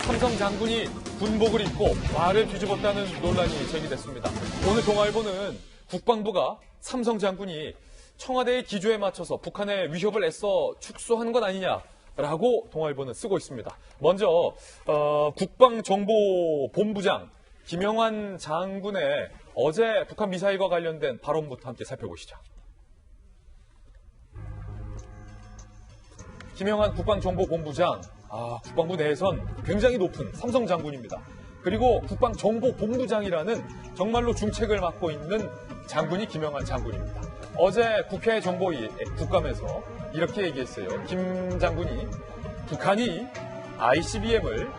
삼성 장군이 군복을 입고 말을 뒤집었다는 논란이 제기됐습니다. 오늘 동아일보는 국방부가 삼성 장군이 청와대의 기조에 맞춰서 북한의 위협을 애써 축소한 것 아니냐라고 동아일보는 쓰고 있습니다. 먼저 국방정보본부장 김영환 장군의 어제 북한 미사일과 관련된 발언부터 함께 살펴보시죠. 김영환 국방정보본부장, 국방부 내에선 굉장히 높은 삼성 장군입니다. 그리고 국방정보본부장이라는 정말로 중책을 맡고 있는 장군이 김영환 장군입니다. 어제 국회 정보위 국감에서 이렇게 얘기했어요. 김 장군이 북한이 ICBM을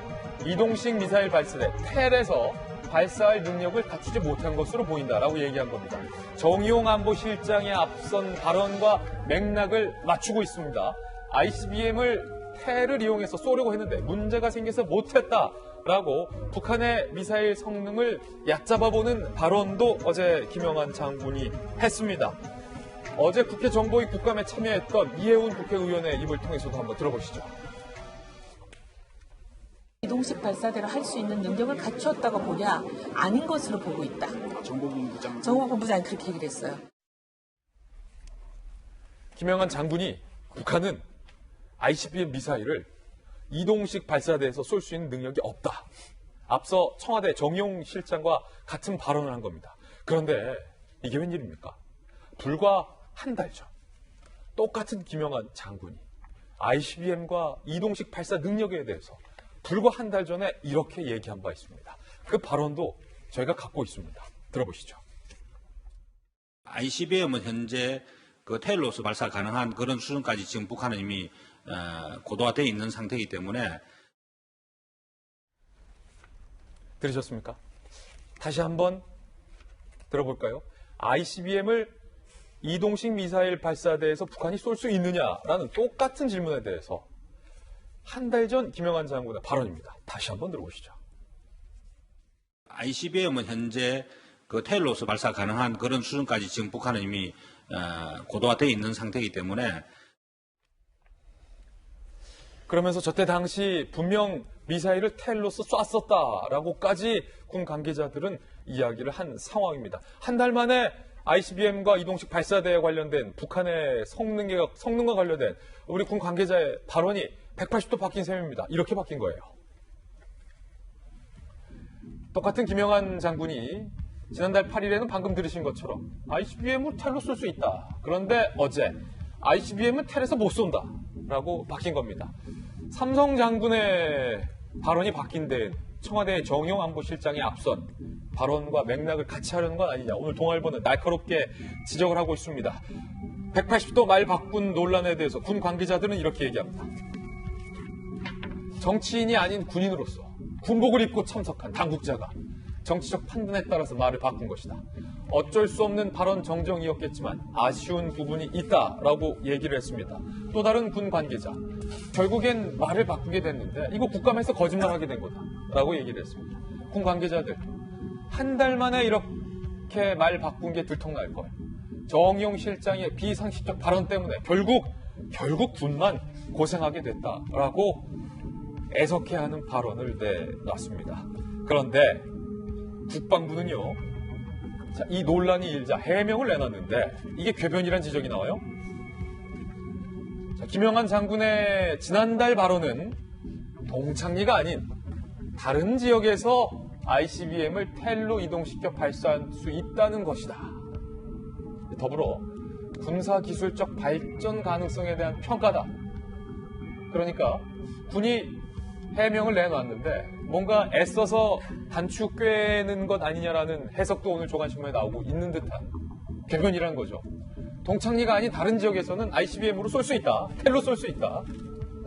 이동식 미사일 발사대 텔에서 발사할 능력을 갖추지 못한 것으로 보인다라고 얘기한 겁니다. 정의용 안보실장의 앞선 발언과 맥락을 맞추고 있습니다. ICBM을 텔을 이용해서 쏘려고 했는데 문제가 생겨서 못했다라고 북한의 미사일 성능을 얕잡아보는 발언도 어제 김영환 장군이 했습니다. 어제 국회 정보위 국감에 참여했던 이해운 국회의원의 입을 통해서도 한번 들어보시죠. 이동식 발사대를 할 수 있는 능력을 갖추었다고 보냐? 아닌 것으로 보고 있다. 정보본부장이 그렇게 얘기를 했어요. 김영환 장군이 북한은 ICBM 미사일을 이동식 발사대에서 쏠 수 있는 능력이 없다. 앞서 청와대 정의용 실장과 같은 발언을 한 겁니다. 그런데 이게 웬일입니까? 불과 한 달 전 똑같은 김영환 장군이 ICBM과 이동식 발사 능력에 대해서 불과 한 달 전에 이렇게 얘기한 바 있습니다. 그 발언도 저희가 갖고 있습니다. 들어보시죠. ICBM은 현재 그 텔로서 발사 가능한 그런 수준까지 지금 북한은 이미 고도화되어 있는 상태이기 때문에. 들으셨습니까? 다시 한번 들어볼까요? ICBM을 이동식 미사일 발사대에서 북한이 쏠 수 있느냐라는 똑같은 질문에 대해서 한 달 전 김영환 장군의 발언입니다. 다시 한번 들어보시죠. ICBM은 현재 그 텔로서 발사 가능한 그런 수준까지 지금 북한은 이미 고도화되어 있는 상태이기 때문에. 그러면서 저때 당시 분명 미사일을 텔로서 쐈었다라고까지 군 관계자들은 이야기를 한 상황입니다. 한 달 만에 ICBM과 이동식 발사대에 관련된 북한의 성능과 관련된 우리 군 관계자의 발언이 180도 바뀐 셈입니다. 이렇게 바뀐 거예요. 똑같은 김영환 장군이 지난달 8일에는 방금 들으신 것처럼 ICBM을 텔로 쏠 수 있다. 그런데 어제 ICBM은 텔에서 못 쏜다. 라고 바뀐 겁니다. 삼성 장군의 발언이 바뀐 데엔 청와대 정의용 안보실장의 앞선 발언과 맥락을 같이 하려는 건 아니냐. 오늘 동아일보는 날카롭게 지적을 하고 있습니다. 180도 말 바꾼 논란에 대해서 군 관계자들은 이렇게 얘기합니다. 정치인이 아닌 군인으로서 군복을 입고 참석한 당국자가 정치적 판단에 따라서 말을 바꾼 것이다. 어쩔 수 없는 발언 정정이었겠지만 아쉬운 부분이 있다라고 얘기를 했습니다. 또 다른 군 관계자, 결국엔 말을 바꾸게 됐는데 이거 국감에서 거짓말하게 된 거다라고 얘기를 했습니다. 군 관계자들, 한 달 만에 이렇게 말 바꾼 게 들통날 걸. 정의용 실장의 비상식적 발언 때문에 결국 군만 고생하게 됐다라고 애석해하는 발언을 내놨습니다. 그런데 국방부는요, 이 논란이 일자 해명을 내놨는데 이게 궤변이란 지적이 나와요. 김영환 장군의 지난달 발언은 동창리가 아닌 다른 지역에서 ICBM을 텔로 이동시켜 발사할 수 있다는 것이다. 더불어 군사기술적 발전 가능성에 대한 평가다. 그러니까 군이 해명을 내놨는데 뭔가 애써서 단축 꿰는 것 아니냐라는 해석도 오늘 조간신문에 나오고 있는 듯한 궤변이라는 거죠. 동창리가 아닌 다른 지역에서는 ICBM으로 쏠 수 있다. 텔로 쏠 수 있다.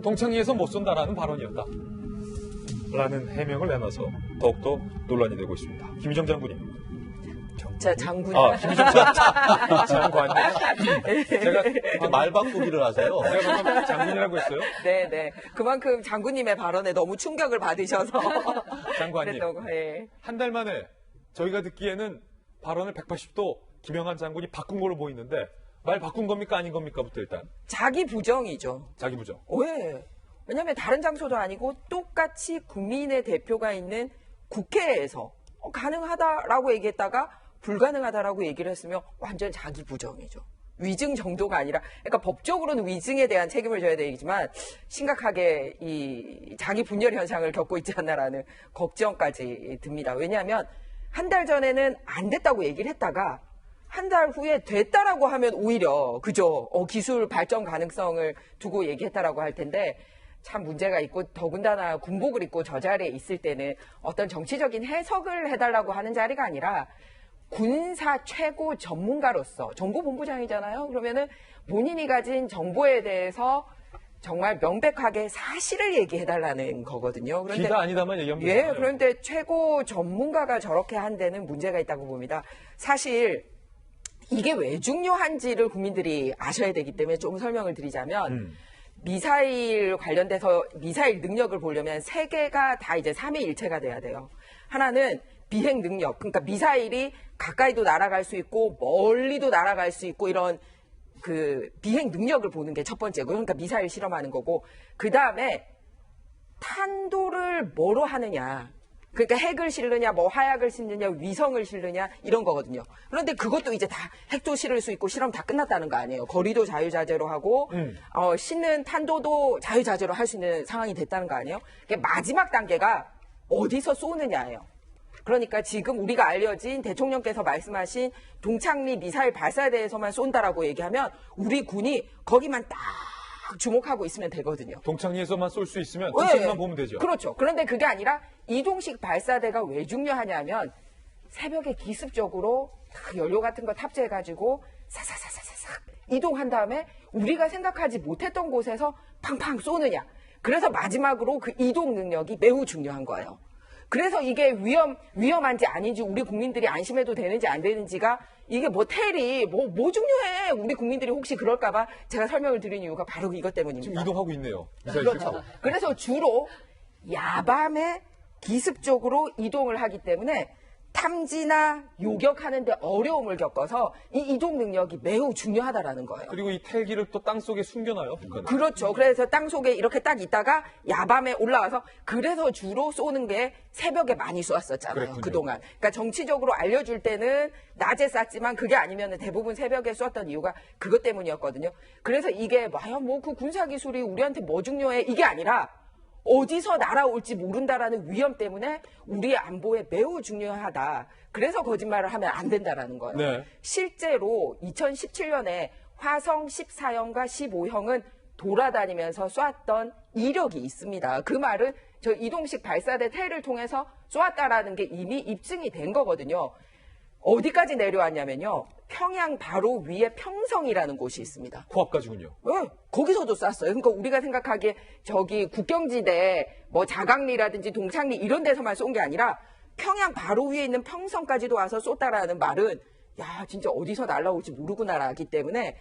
동창리에서 못 쏜다라는 발언이었다. 라는 해명을 내놔서 더욱더 논란이 되고 있습니다. 김희정 장군님. 자, 장군이. 김희정 장관님. 제가 말 바꾸기를 하세요. 제가 방금 장군이라고 했어요? 네네. 그만큼 장군님의 발언에 너무 충격을 받으셔서. 장관님. 예. 한 달 만에 저희가 듣기에는 발언을 180도 김영환 장군이 바꾼 걸로 보이는데 말 바꾼 겁니까 아닌 겁니까부터 일단. 자기 부정이죠. 자기 부정. 왜? 왜냐하면 다른 장소도 아니고 똑같이 국민의 대표가 있는 국회에서 가능하다라고 얘기했다가 불가능하다라고 얘기를 했으면 완전 자기 부정이죠. 위증 정도가 아니라, 그러니까 법적으로는 위증에 대한 책임을 져야 되지만 심각하게 이 자기 분열 현상을 겪고 있지 않나라는 걱정까지 듭니다. 왜냐하면 한 달 전에는 안 됐다고 얘기를 했다가 한 달 후에 됐다라고 하면 오히려 그죠? 기술 발전 가능성을 두고 얘기했다라고 할 텐데 참 문제가 있고, 더군다나 군복을 입고 저 자리에 있을 때는 어떤 정치적인 해석을 해달라고 하는 자리가 아니라 군사 최고 전문가로서 정보본부장이잖아요. 그러면은 본인이 가진 정보에 대해서 정말 명백하게 사실을 얘기해달라는 거거든요. 그런데 기다 아니다만 얘기하면 예, 되잖아요. 그런데 최고 전문가가 저렇게 한 데는 문제가 있다고 봅니다. 사실 이게 왜 중요한지를 국민들이 아셔야 되기 때문에 좀 설명을 드리자면 미사일 관련돼서 미사일 능력을 보려면 세 개가 다 이제 삼위일체가 돼야 돼요. 하나는 비행 능력, 그러니까 미사일이 가까이도 날아갈 수 있고 멀리도 날아갈 수 있고 이런 그 비행 능력을 보는 게 첫 번째고, 그러니까 미사일 실험하는 거고, 그 다음에 탄도를 뭐로 하느냐, 그러니까 핵을 실느냐, 뭐 화약을 실느냐, 위성을 실느냐 이런 거거든요. 그런데 그것도 이제 다 핵도 실을 수 있고 실험 다 끝났다는 거 아니에요. 거리도 자유자재로 하고 싣는 탄도도 자유자재로 할 수 있는 상황이 됐다는 거 아니에요. 그러니까 마지막 단계가 어디서 쏘느냐예요. 그러니까 지금 우리가 알려진 대통령께서 말씀하신 동창리 미사일 발사대에서만 쏜다라고 얘기하면 우리 군이 거기만 딱 주목하고 있으면 되거든요. 동창리에서만 쏠 수 있으면 네. 동창만 보면 되죠. 그렇죠. 그런데 그게 아니라 이동식 발사대가 왜 중요하냐면 새벽에 기습적으로 연료 같은 거 탑재해가지고 사사사사사삭 이동한 다음에 우리가 생각하지 못했던 곳에서 팡팡 쏘느냐. 그래서 마지막으로 그 이동 능력이 매우 중요한 거예요. 그래서 이게 위험한지 아닌지 우리 국민들이 안심해도 되는지 안 되는지가 이게 뭐 텔이 뭐 중요해. 우리 국민들이 혹시 그럴까봐 제가 설명을 드린 이유가 바로 이것 때문입니다. 지금 이동하고 있네요. 미사일 그렇죠. 싣고. 그래서 주로 야밤에 기습적으로 이동을 하기 때문에 탐지나 요격하는데 어려움을 겪어서 이 이동 능력이 매우 중요하다라는 거예요. 그리고 이 텔기를 또 땅속에 숨겨놔요, 북한은. 그렇죠. 그래서 땅 속에 이렇게 딱 있다가 야밤에 올라와서 그래서 주로 쏘는 게 새벽에 많이 쏘았었잖아요. 그랬군요. 그동안. 그러니까 정치적으로 알려줄 때는 낮에 쐈지만 그게 아니면 대부분 새벽에 쐈던 이유가 그것 때문이었거든요. 그래서 이게 과연 뭐 그 군사기술이 우리한테 뭐 중요해 이게 아니라 어디서 날아올지 모른다라는 위험 때문에 우리의 안보에 매우 중요하다. 그래서 거짓말을 하면 안 된다라는 거예요. 네. 실제로 2017년에 화성 14형과 15형은 돌아다니면서 쐈던 이력이 있습니다. 그 말은 저 이동식 발사대 텔을 통해서 쏘았다라는 게 이미 입증이 된 거거든요. 어디까지 내려왔냐면요. 평양 바로 위에 평성이라는 곳이 있습니다. 코앞 가지군요. 왜? 거기서도 쐈어요. 그러니까 우리가 생각하기에 저기 국경지대 뭐 자강리라든지 동창리 이런 데서만 쏜 게 아니라 평양 바로 위에 있는 평성까지도 와서 쏘다라는 말은 야 진짜 어디서 날라올지 모르구나라기 때문에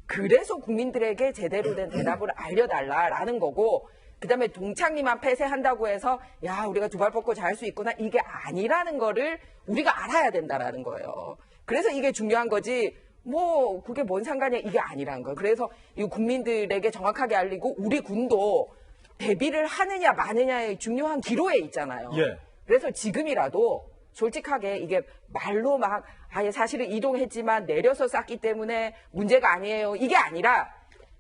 그래서 국민들에게 제대로 된 대답을 알려달라라는 거고, 그다음에 동창리만 폐쇄한다고 해서 야 우리가 두 발 뻗고 잘 수 있구나 이게 아니라는 거를 우리가 알아야 된다라는 거예요. 그래서 이게 중요한 거지 뭐 그게 뭔 상관이야 이게 아니라는 거예요. 그래서 이 국민들에게 정확하게 알리고 우리 군도 대비를 하느냐 마느냐의 중요한 기로에 있잖아요. 예. 그래서 지금이라도 솔직하게 이게 말로 막 아예 사실은 이동했지만 내려서 쐈기 때문에 문제가 아니에요. 이게 아니라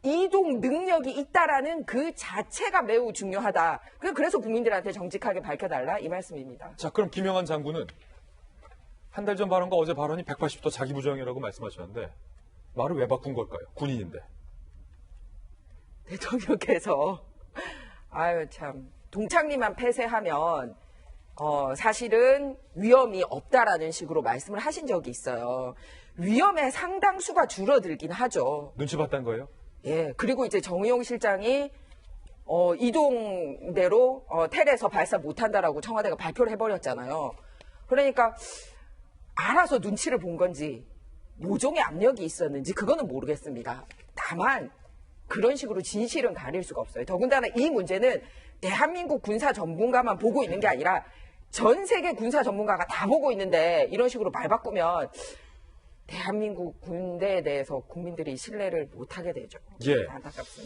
이동 능력이 있다라는 그 자체가 매우 중요하다. 그래서 국민들한테 정직하게 밝혀달라 이 말씀입니다. 자, 그럼 김영환 장군은 한 달 전 발언과 어제 발언이 180도 자기 부정이라고 말씀하셨는데 말을 왜 바꾼 걸까요? 군인인데. 대통령께서 아유 참 동창리만 폐쇄하면 사실은 위험이 없다라는 식으로 말씀을 하신 적이 있어요. 위험의 상당수가 줄어들긴 하죠. 눈치 봤다는 거예요? 예, 그리고 이제 정의용 실장이 이동대로 텔에서 발사 못한다라고 청와대가 발표를 해버렸잖아요. 그러니까 알아서 눈치를 본 건지 모종의 압력이 있었는지 그거는 모르겠습니다. 다만 그런 식으로 진실은 가릴 수가 없어요. 더군다나 이 문제는 대한민국 군사 전문가만 보고 있는 게 아니라 전 세계 군사 전문가가 다 보고 있는데 이런 식으로 말 바꾸면 대한민국 군대에 대해서 국민들이 신뢰를 못하게 되죠. 예. 안타깝습니다.